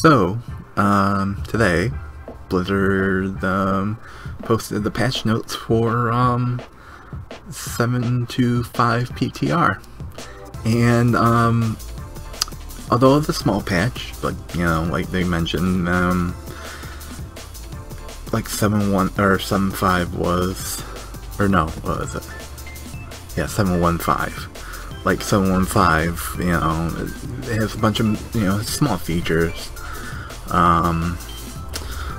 So, today, Blizzard, posted the patch notes for, 7.25 PTR. And, although it's a small patch, but, you know, like they mentioned, like 7.1, or 7.5 was, or no, what was it? Yeah, 7.15. Like 7.15, you know, it has a bunch of, you know, small features.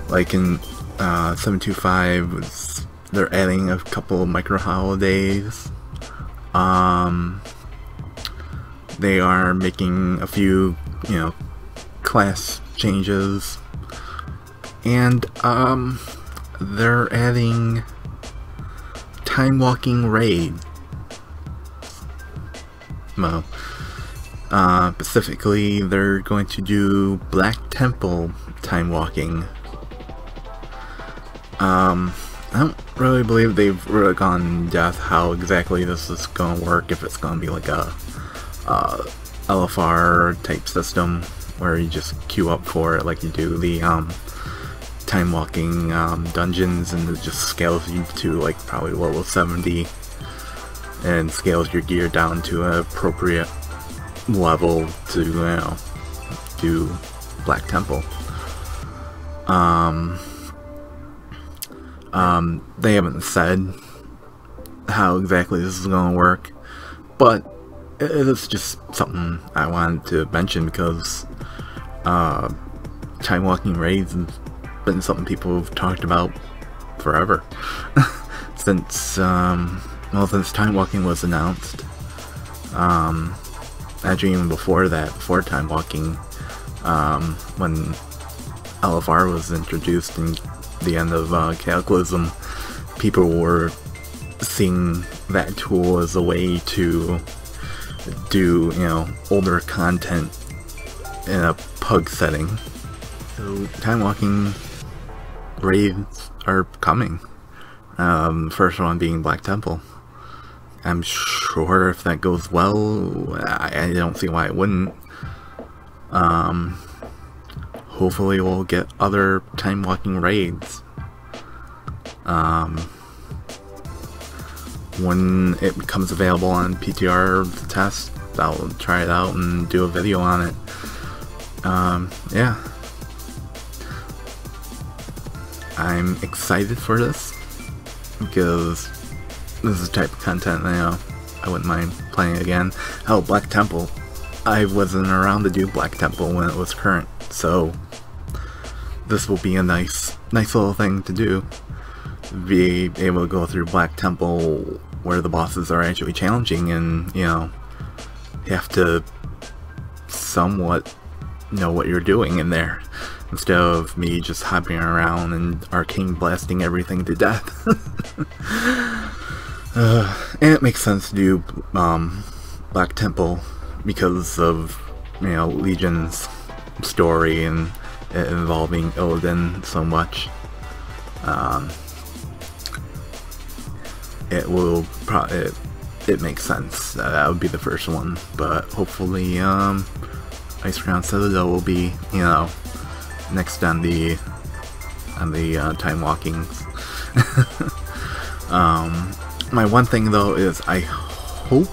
Like in 7.25, they're adding a couple of micro holidays. They are making a few, you know, class changes, and they're adding Timewalking Raids. Well, specifically, they're going to do Black Temple time walking. I don't really believe they've really gone in depth how exactly this is going to work, if it's going to be like a LFR type system where you just queue up for it like you do the time walking dungeons, and it just scales you to like probably level 70 and scales your gear down to an appropriate level to, you know, do Black Temple. They haven't said how exactly this is going to work, but it is just something I wanted to mention because Timewalking Raids has been something people have talked about forever. Since since Timewalking was announced. Actually, even before that, before Timewalking, when LFR was introduced in the end of Cataclysm, people were seeing that tool as a way to do, you know, older content in a pug setting. So Timewalking Raids are coming. First one being Black Temple. I'm sure if that goes well, I don't see why it wouldn't. Hopefully we'll get other Timewalking Raids. When it becomes available on PTR to test, I'll try it out and do a video on it. Yeah. I'm excited for this, because this is the type of content, you know, I wouldn't mind playing again. Hell, Black Temple, I wasn't around to do Black Temple when it was current, so this will be a nice little thing to do. Be able to go through Black Temple where the bosses are actually challenging, and, you know, you have to somewhat know what you're doing in there, instead of me just hopping around and arcane blasting everything to death. And it makes sense to do Black Temple because of, you know, Legion's story and it involving Odin so much. It will probably, it makes sense. That would be the first one, but hopefully Icecrown Citadel will be, you know, next on the time walkings. My one thing though is I hope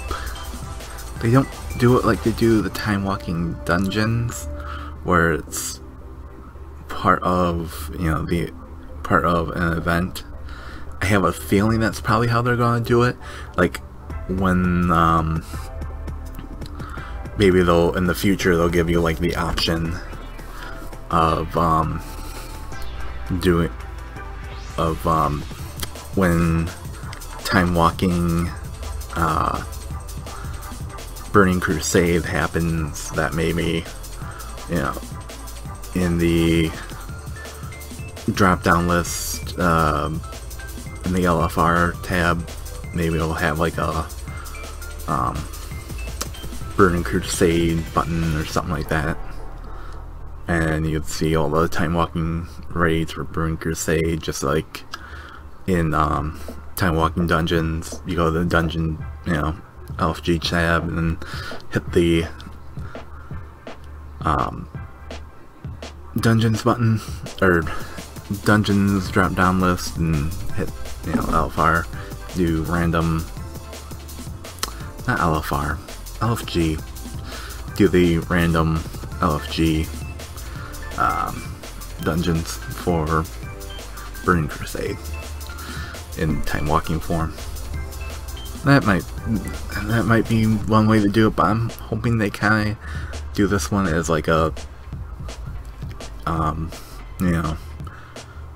they don't do it like they do the time walking dungeons, where it's part of, you know, the part of an event. I have a feeling that's probably how they're gonna do it. Like when maybe they'll, in the future, they'll give you like the option of when time walking Burning Crusade happens, that maybe, you know, in the drop down list in the LFR tab, maybe it'll have like a Burning Crusade button or something like that, and you'd see all the time walking raids for Burning Crusade, just like in time walking dungeons. You go to the dungeon, you know, LFG tab, and then hit the dungeons button, or dungeons drop down list, and hit, you know, LFR, do random, not LFR, LFG, do the random LFG dungeons for Burning Crusade in time walking form. That might be one way to do it, but I'm hoping they kind of do this one as like a you know,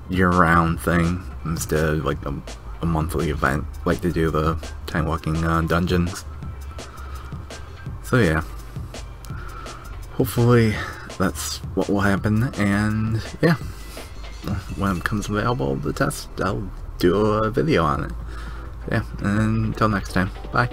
year-round thing instead of like a monthly event like they do the time walking dungeons. So yeah, hopefully that's what will happen, and yeah, when it becomes available to test, I'll do a video on it. Yeah, and until next time, bye.